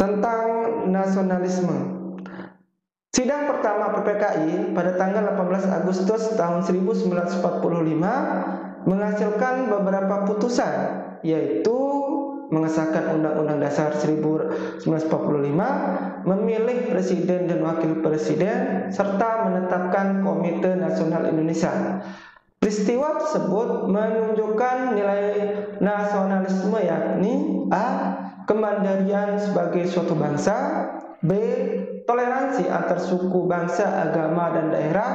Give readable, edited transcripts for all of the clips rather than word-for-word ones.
tentang nasionalisme. Sidang pertama PPKI pada tanggal 18 Agustus tahun 1945 menghasilkan beberapa putusan, yaitu mengesahkan Undang-Undang Dasar 1945, memilih presiden dan wakil presiden, serta menetapkan Komite Nasional Indonesia. Peristiwa tersebut menunjukkan nilai nasionalisme, yakni A. Kemandirian sebagai suatu bangsa, B. Toleransi antar suku, bangsa, agama, dan daerah,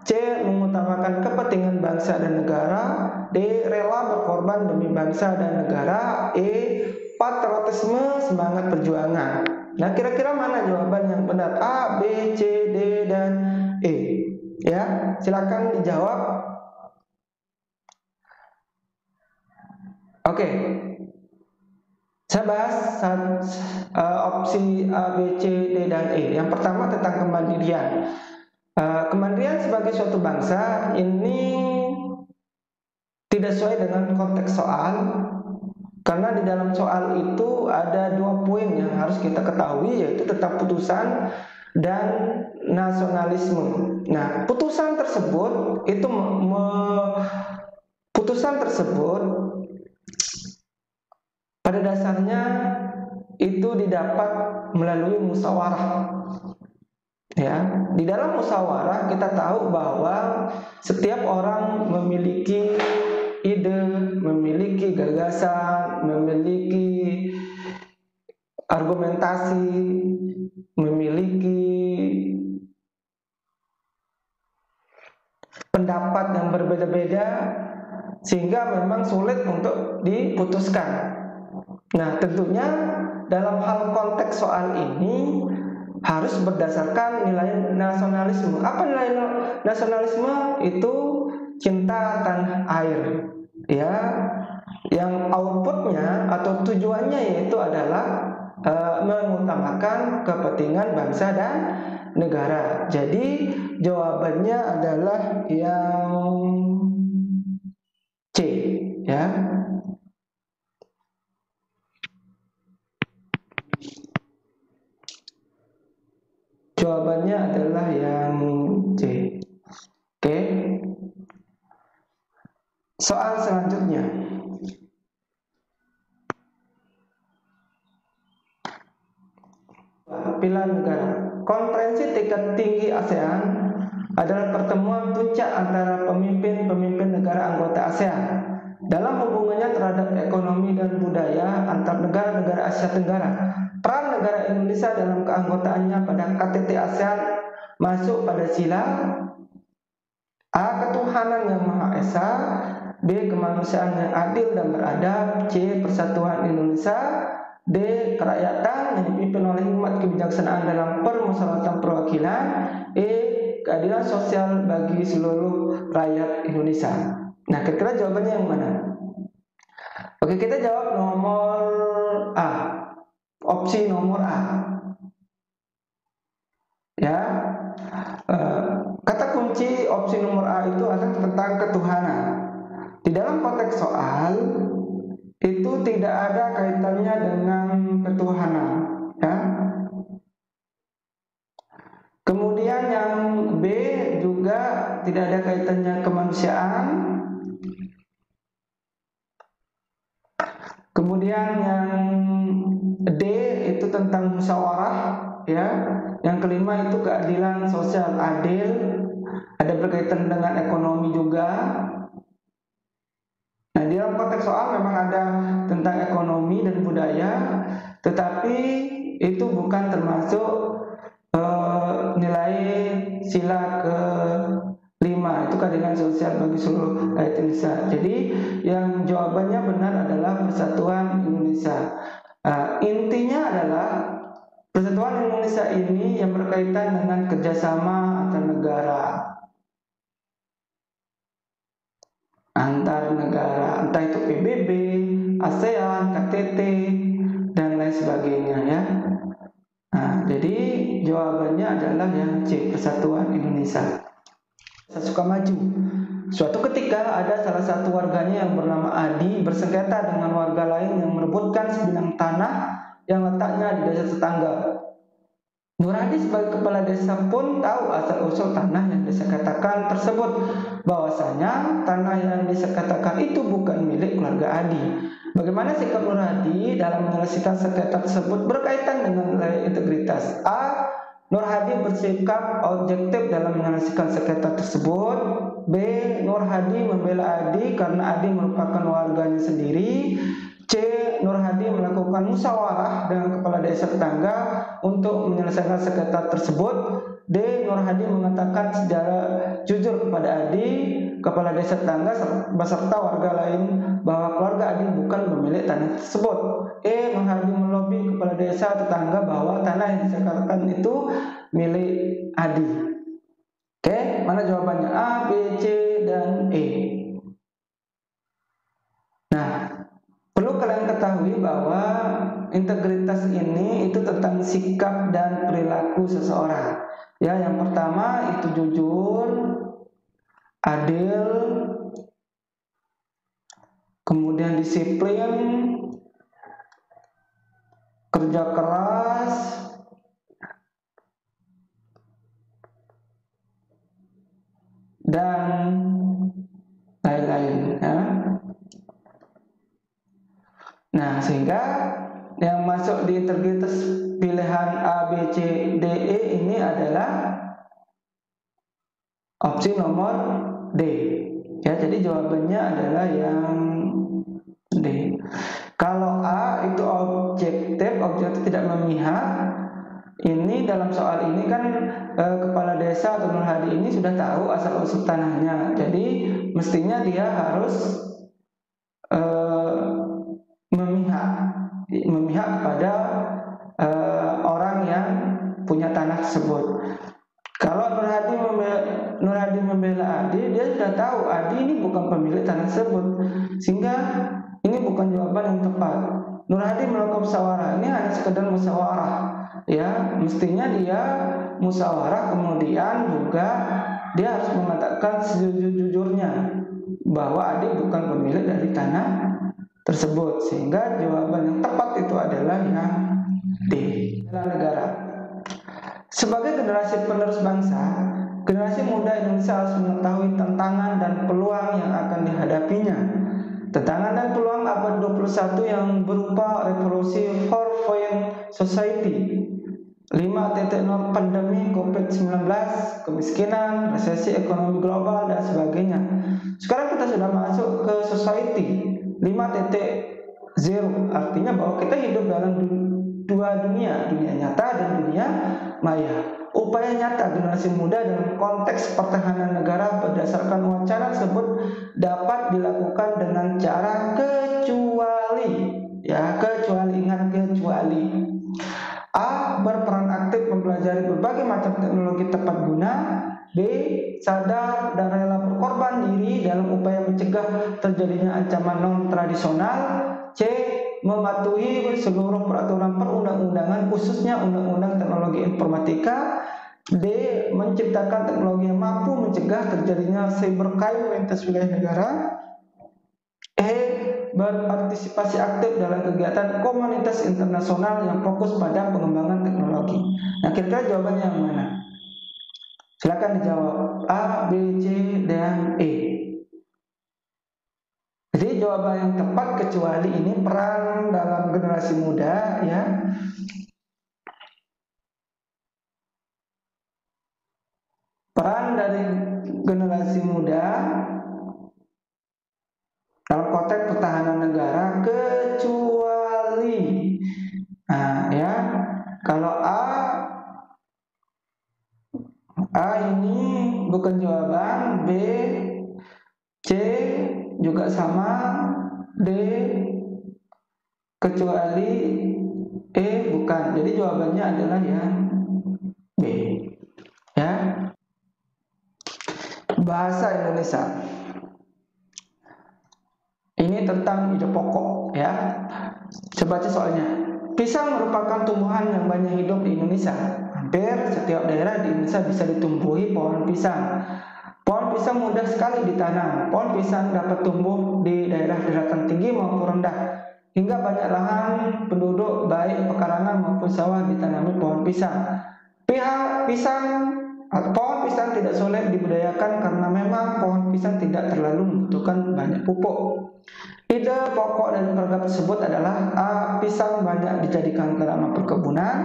C. Mengutamakan kepentingan bangsa dan negara, D. Rela berkorban demi bangsa dan negara, E. Patriotisme, semangat perjuangan. Nah, kira-kira mana jawaban yang benar? A, B, C, D, dan E. Ya, silakan dijawab. Oke, saya bahas opsi A, B, C, D, dan E. Yang pertama tentang kemandirian. Kemandirian sebagai suatu bangsa ini tidak sesuai dengan konteks soal, karena di dalam soal itu ada 2 poin yang harus kita ketahui, yaitu tentang putusan dan nasionalisme. Nah, putusan tersebut pada dasarnya itu didapat melalui musyawarah. Ya, di dalam musyawarah kita tahu bahwa setiap orang memiliki ide, memiliki gagasan, memiliki argumentasi, memiliki pendapat yang berbeda-beda, sehingga memang sulit untuk diputuskan. Nah, tentunya dalam hal konteks soal ini harus berdasarkan nilai nasionalisme. Apa nilai nasionalisme? Itu cinta tanah air, ya, yang outputnya atau tujuannya yaitu adalah mengutamakan kepentingan bangsa dan negara. Jadi jawabannya adalah yang C, ya. Jawabannya adalah yang C. Oke. Soal selanjutnya. Pilihan negara. Konferensi tingkat tinggi ASEAN adalah pertemuan puncak antara pemimpin-pemimpin negara anggota ASEAN dalam hubungannya terhadap ekonomi dan budaya antar negara-negara Asia Tenggara. Peran negara Indonesia dalam keanggotaannya pada KTT ASEAN masuk pada sila A. Ketuhanan yang Maha Esa, B. Kemanusiaan yang adil dan beradab, C. Persatuan Indonesia, D. Kerakyatan yang dipimpin oleh hikmat kebijaksanaan dalam permusyawaratan perwakilan, E. Keadilan sosial bagi seluruh rakyat Indonesia. Nah, kira-kira jawabannya yang mana? Oke, kita jawab nomor A. Opsi nomor A. Ya, kata kunci opsi nomor A itu adalah tentang ketuhanan. Di dalam konteks soal itu tidak ada kaitannya dengan ketuhanan, ya. Kemudian yang B juga tidak ada kaitannya kemanusiaan. Kemudian yang D itu tentang musyawarah, ya. Yang kelima itu keadilan sosial adil, ada berkaitan dengan ekonomi juga. Nah, di dalam konteks soal memang ada tentang ekonomi dan budaya, tetapi itu bukan termasuk nilai sila ke-5, itu keadilan sosial bagi seluruh rakyat Indonesia. Jadi yang jawabannya benar adalah Persatuan Indonesia. Intinya adalah Persatuan Indonesia ini yang berkaitan dengan kerjasama antar negara, entah itu PBB, ASEAN, KTT, dan lain sebagainya, ya. Nah, jadi jawabannya adalah yang C, Persatuan Indonesia. Saya suka maju. Suatu ketika ada salah satu warganya yang bernama Adi bersengketa dengan warga lain yang merebutkan sebidang tanah yang letaknya di desa tetangga. Nur Hadi sebagai kepala desa pun tahu asal-usul tanah yang disekatakan tersebut, bahwasanya tanah yang disekatakan itu bukan milik keluarga Adi. Bagaimana sikap Nur Hadi dalam menyelesaikan sengketa tersebut berkaitan dengan nilai integritas. A. Nur Hadi bersikap objektif dalam menyelesaikan sengketa tersebut. B. Nur Hadi membela Adi karena Adi merupakan warganya sendiri. C. Nur Hadi melakukan musyawarah dengan kepala desa tetangga untuk menyelesaikan sengketa tersebut. D. Nur Hadi mengatakan secara jujur kepada Adi, kepala desa tetangga beserta warga lain bahwa keluarga Adi bukan pemilik tanah tersebut. E. Nur Hadi melobi kepala desa tetangga bahwa tanah yang disekatakan itu milik Adi. Oke, mana jawabannya? A, B, C, dan E. Nah, perlu kalian ketahui bahwa integritas ini itu tentang sikap dan perilaku seseorang. Ya, yang pertama itu jujur, adil, kemudian disiplin, kerja keras, dan lain-lain. Ya. Nah, sehingga yang masuk di integritas pilihan A, B, C, D, E ini adalah opsi nomor D. Ya, jadi jawabannya adalah yang D. Kalau A itu objektif tidak memihak. Ini dalam soal ini kan kepala desa atau Nur Hadi ini sudah tahu asal usul tanahnya. Jadi mestinya dia harus memihak kepada orang yang punya tanah tersebut. Kalau Nur Hadi membela Adi, dia sudah tahu Adi ini bukan pemilik tanah tersebut, sehingga ini bukan jawaban yang tepat. Nur Hadi melakukan musyawarah, ini hanya sekedar musyawarah, ya. Mestinya dia musyawarah, kemudian juga dia harus mengatakan sejujurnya bahwa Adi bukan pemilik dari tanah tersebut, sehingga jawaban yang tepat itu adalah yang D. Negara. Sebagai generasi penerus bangsa, generasi muda Indonesia harus mengetahui tantangan dan peluang yang akan dihadapinya. Tantangan dan peluang abad 21 yang berupa revolusi 4.0 society, 5.0 pandemi COVID-19, kemiskinan, resesi ekonomi global, dan sebagainya. Sekarang kita sudah masuk ke society 5.0, artinya bahwa kita hidup dalam dua dunia nyata dan dunia maya. Upaya nyata generasi muda dalam konteks pertahanan negara berdasarkan wacana tersebut dapat dilakukan dengan cara kecuali A. Berperan aktif mempelajari berbagai macam teknologi tepat guna. B. Sadar dan rela berkorban diri dalam upaya mencegah terjadinya ancaman non-tradisional. C. Mematuhi seluruh peraturan perundang-undangan, khususnya undang-undang teknologi informatika. D. Menciptakan teknologi yang mampu mencegah terjadinya cybercrime lintas wilayah negara. E. Berpartisipasi aktif dalam kegiatan komunitas internasional yang fokus pada pengembangan teknologi. Nah, kira-kira jawabannya yang mana? Silakan dijawab. A, B, C, dan E. Jadi jawaban yang tepat kecuali ini peran dalam generasi muda, ya. Peran dari generasi muda dalam konteks pertahanan negara kecuali, nah ya, kalau A ini bukan jawaban, B, C juga sama, D kecuali E bukan. Jadi jawabannya adalah yang B. Ya. Bahasa Indonesia. Ini tentang ide pokok, ya. Coba baca soalnya. Pisang merupakan tumbuhan yang banyak hidup di Indonesia. Hampir setiap daerah di Indonesia bisa ditumbuhi pohon pisang. Pohon pisang mudah sekali ditanam. Pohon pisang dapat tumbuh di daerah daratan tinggi maupun rendah. hingga banyak lahan penduduk baik pekarangan maupun sawah ditanami pohon pisang. Pohon pisang tidak sulit dibudidayakan karena memang pohon pisang tidak terlalu membutuhkan banyak pupuk. Ide pokok dari program tersebut adalah A. Pisang banyak dijadikan tanaman perkebunan,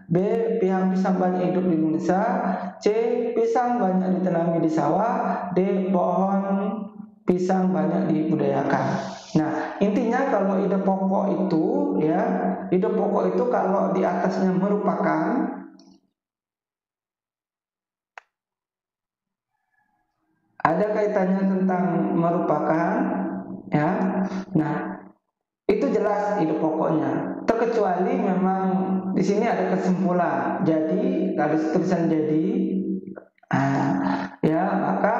B. Pisang banyak hidup di Indonesia, C. Pisang banyak ditanami di sawah, D. Pohon pisang banyak dibudidayakan. Nah, intinya kalau ide pokok itu kalau di atasnya merupakan ada kaitannya tentang merupakan, ya. Nah, itu jelas ide pokoknya. Terkecuali memang di sini ada kesimpulan. Jadi ada tulisan jadi, ya maka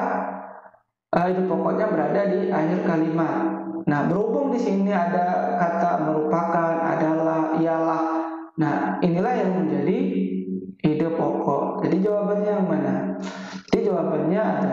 ide pokoknya berada di akhir kalimat. Nah, berhubung di sini ada kata merupakan, adalah, ialah. Nah, inilah yang menjadi ide pokok. Jadi jawabannya yang mana? Jadi jawabannya